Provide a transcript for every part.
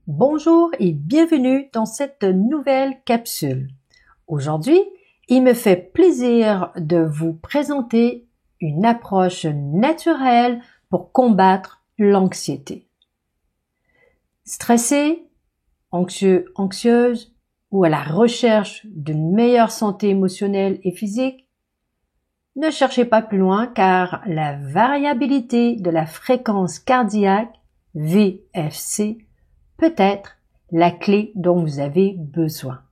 Bonjour et bienvenue dans cette nouvelle capsule. Aujourd'hui, il me fait plaisir de vous présenter une approche naturelle pour combattre l'anxiété. Stressé, anxieux, anxieuse ou à la recherche d'une meilleure santé émotionnelle et physique? Ne cherchez pas plus loin car la variabilité de la fréquence cardiaque, VFC, peut être la clé dont vous avez besoin.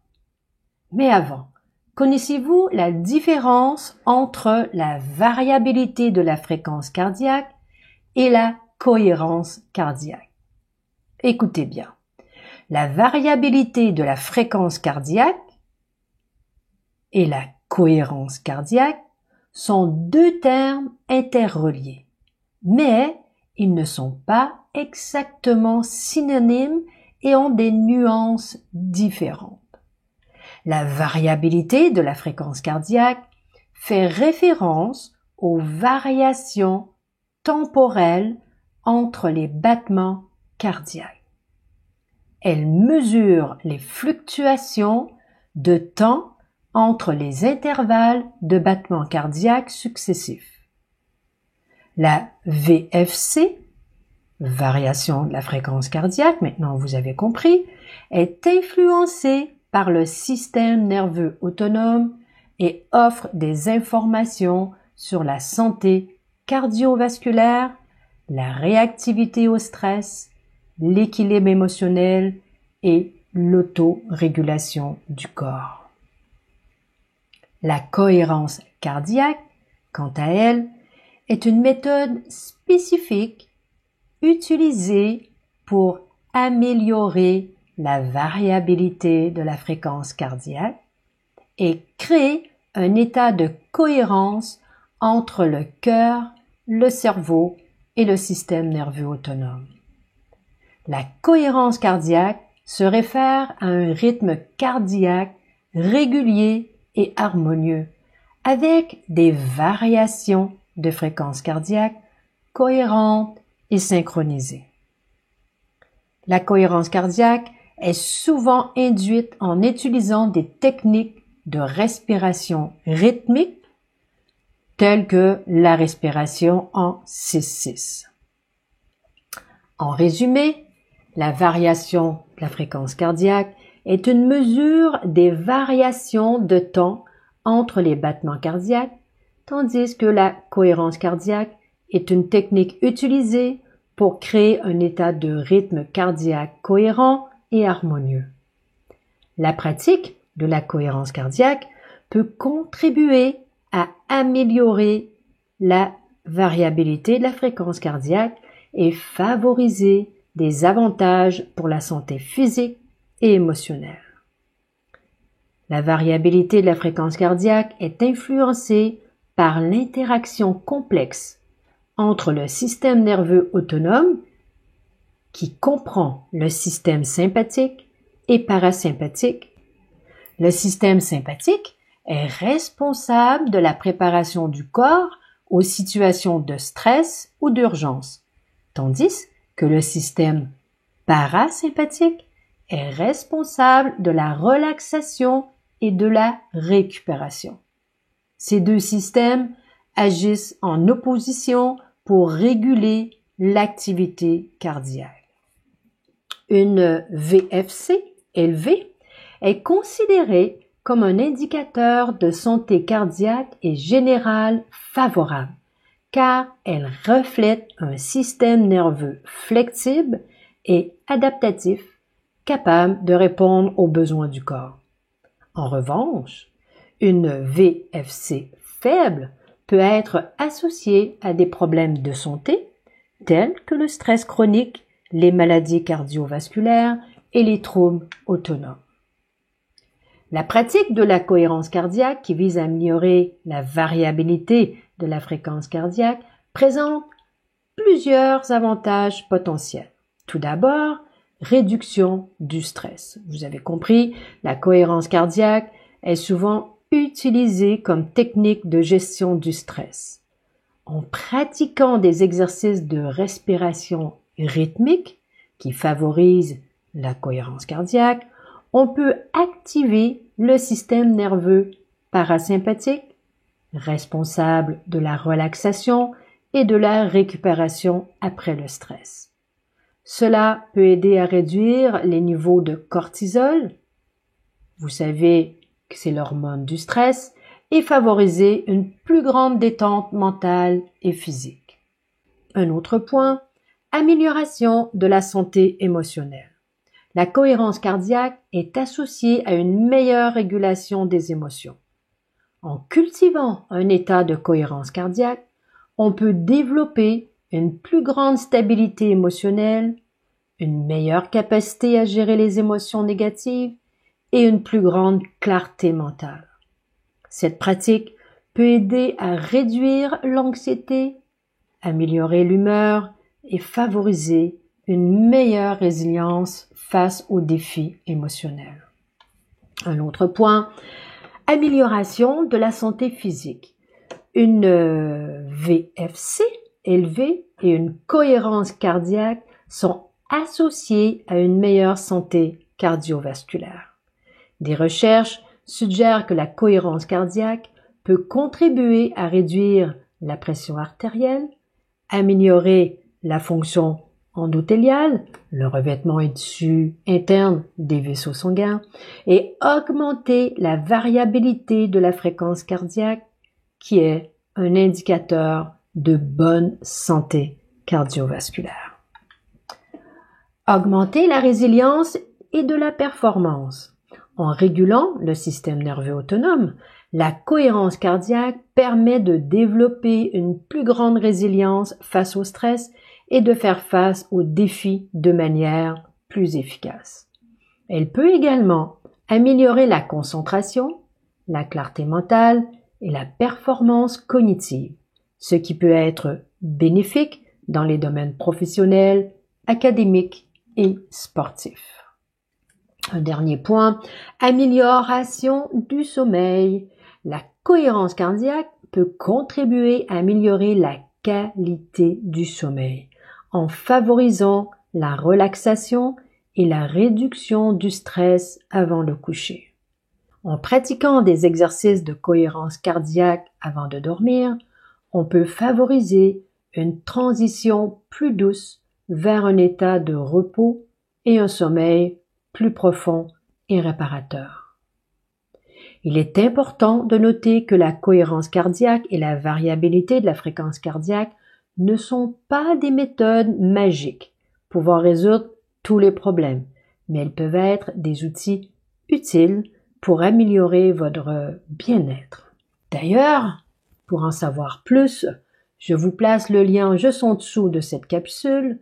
Mais avant, connaissez-vous la différence entre la variabilité de la fréquence cardiaque et la cohérence cardiaque? Écoutez bien. La variabilité de la fréquence cardiaque et la cohérence cardiaque sont deux termes interreliés, mais ils ne sont pas exactement synonymes et ont des nuances différentes. La variabilité de la fréquence cardiaque fait référence aux variations temporelles entre les battements cardiaques. Elle mesure les fluctuations de temps entre les intervalles de battements cardiaques successifs. La VFC, variation de la fréquence cardiaque, maintenant vous avez compris, est influencée par le système nerveux autonome et offre des informations sur la santé cardiovasculaire, la réactivité au stress, l'équilibre émotionnel et l'autorégulation du corps. La cohérence cardiaque, quant à elle, est une méthode spécifique utilisée pour améliorer la variabilité de la fréquence cardiaque et créer un état de cohérence entre le cœur, le cerveau et le système nerveux autonome. La cohérence cardiaque se réfère à un rythme cardiaque régulier et harmonieux, avec des variations de fréquence cardiaque cohérentes et synchronisées. La cohérence cardiaque est souvent induite en utilisant des techniques de respiration rythmique telles que la respiration en 6-6. En résumé, la variation de la fréquence cardiaque est une mesure des variations de temps entre les battements cardiaques, tandis que la cohérence cardiaque est une technique utilisée pour créer un état de rythme cardiaque cohérent et harmonieux. La pratique de la cohérence cardiaque peut contribuer à améliorer la variabilité de la fréquence cardiaque et favoriser des avantages pour la santé physique et émotionnelle. La variabilité de la fréquence cardiaque est influencée par l'interaction complexe entre le système nerveux autonome, qui comprend le système sympathique et parasympathique. Le système sympathique est responsable de la préparation du corps aux situations de stress ou d'urgence, tandis que le système parasympathique est responsable de la relaxation et de la récupération. Ces deux systèmes agissent en opposition pour réguler l'activité cardiaque. Une VFC élevée est considérée comme un indicateur de santé cardiaque et générale favorable, car elle reflète un système nerveux flexible et adaptatif capable de répondre aux besoins du corps. En revanche, une VFC faible peut être associée à des problèmes de santé tels que le stress chronique, les maladies cardiovasculaires et les troubles autonomes. La pratique de la cohérence cardiaque, qui vise à améliorer la variabilité de la fréquence cardiaque, présente plusieurs avantages potentiels. Tout d'abord, réduction du stress. Vous avez compris, la cohérence cardiaque est souvent utilisée comme technique de gestion du stress. En pratiquant des exercices de respiration rythmique qui favorisent la cohérence cardiaque, on peut activer le système nerveux parasympathique, responsable de la relaxation et de la récupération après le stress. Cela peut aider à réduire les niveaux de cortisol, vous savez que c'est l'hormone du stress, et favoriser une plus grande détente mentale et physique. Un autre point, amélioration de la santé émotionnelle. La cohérence cardiaque est associée à une meilleure régulation des émotions. En cultivant un état de cohérence cardiaque, on peut développer une plus grande stabilité émotionnelle, une meilleure capacité à gérer les émotions négatives et une plus grande clarté mentale. Cette pratique peut aider à réduire l'anxiété, améliorer l'humeur et favoriser une meilleure résilience face aux défis émotionnels. Un autre point, amélioration de la santé physique. Une VFC élevée et une cohérence cardiaque sont associées à une meilleure santé cardiovasculaire. Des recherches suggèrent que la cohérence cardiaque peut contribuer à réduire la pression artérielle, améliorer la fonction endothéliale, le revêtement et tissu interne des vaisseaux sanguins, et augmenter la variabilité de la fréquence cardiaque, qui est un indicateur de bonne santé cardiovasculaire. Augmenter la résilience et de la performance. En régulant le système nerveux autonome, la cohérence cardiaque permet de développer une plus grande résilience face au stress et de faire face aux défis de manière plus efficace. Elle peut également améliorer la concentration, la clarté mentale et la performance cognitive, ce qui peut être bénéfique dans les domaines professionnels, académiques et sportifs. Un dernier point, amélioration du sommeil. La cohérence cardiaque peut contribuer à améliorer la qualité du sommeil en favorisant la relaxation et la réduction du stress avant le coucher. En pratiquant des exercices de cohérence cardiaque avant de dormir, on peut favoriser une transition plus douce vers un état de repos et un sommeil plus profond et réparateur. Il est important de noter que la cohérence cardiaque et la variabilité de la fréquence cardiaque ne sont pas des méthodes magiques pouvant résoudre tous les problèmes, mais elles peuvent être des outils utiles pour améliorer votre bien-être. D'ailleurs, pour en savoir plus, je vous place le lien juste en dessous de cette capsule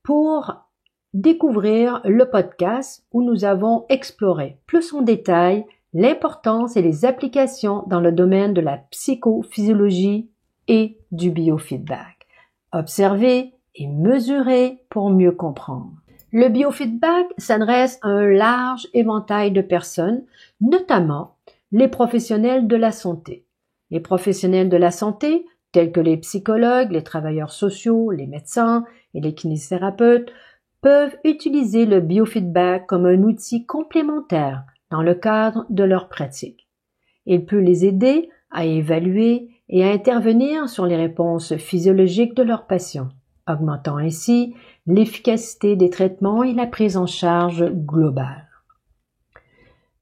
pour découvrir le podcast où nous avons exploré plus en détail l'importance et les applications dans le domaine de la psychophysiologie et du biofeedback. Observez et mesurez pour mieux comprendre. Le biofeedback s'adresse à un large éventail de personnes, notamment les professionnels de la santé. Les professionnels de la santé, tels que les psychologues, les travailleurs sociaux, les médecins et les kinésithérapeutes, peuvent utiliser le biofeedback comme un outil complémentaire dans le cadre de leur pratique. Il peut les aider à évaluer et à intervenir sur les réponses physiologiques de leurs patients, augmentant ainsi l'efficacité des traitements et la prise en charge globale.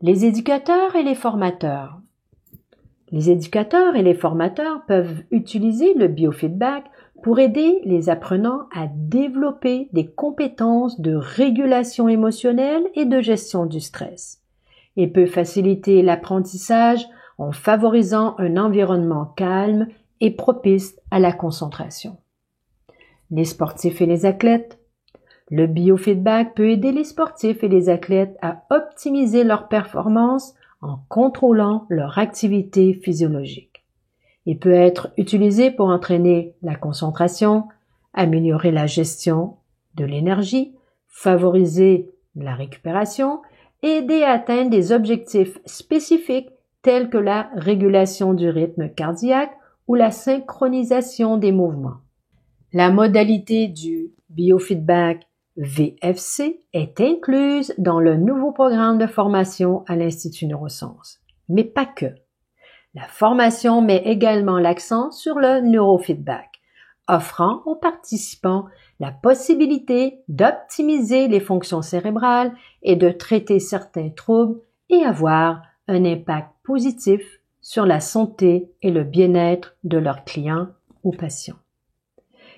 Les éducateurs et les formateurs. Les éducateurs et les formateurs peuvent utiliser le biofeedback pour aider les apprenants à développer des compétences de régulation émotionnelle et de gestion du stress. Il peut faciliter l'apprentissage en favorisant un environnement calme et propice à la concentration. Les sportifs et les athlètes. Le biofeedback peut aider les sportifs et les athlètes à optimiser leur performance en contrôlant leur activité physiologique. Il peut être utilisé pour entraîner la concentration, améliorer la gestion de l'énergie, favoriser la récupération et aider à atteindre des objectifs spécifiques tels que la régulation du rythme cardiaque ou la synchronisation des mouvements. La modalité du biofeedback VFC est incluse dans le nouveau programme de formation à l'Institut Neurosciences. Mais pas que. La formation met également l'accent sur le neurofeedback, offrant aux participants la possibilité d'optimiser les fonctions cérébrales et de traiter certains troubles et avoir un impact positif sur la santé et le bien-être de leurs clients ou patients.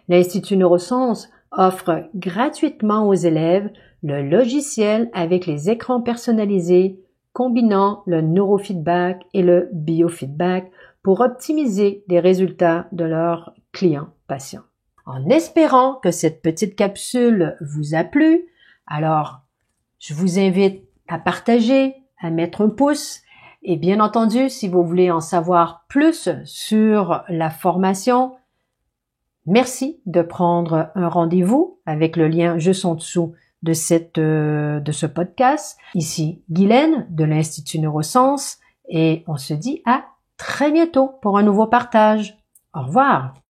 L'Institut Neurosciences offre gratuitement aux élèves le logiciel avec les écrans personnalisés combinant le neurofeedback et le biofeedback pour optimiser les résultats de leurs clients-patients. En espérant que cette petite capsule vous a plu, alors je vous invite à partager, à mettre un pouce et bien entendu, si vous voulez en savoir plus sur la formation, merci de prendre un rendez-vous avec le lien juste en dessous de ce podcast. Ici Guylaine de l'Institut Neurosciences et on se dit à très bientôt pour un nouveau partage. Au revoir.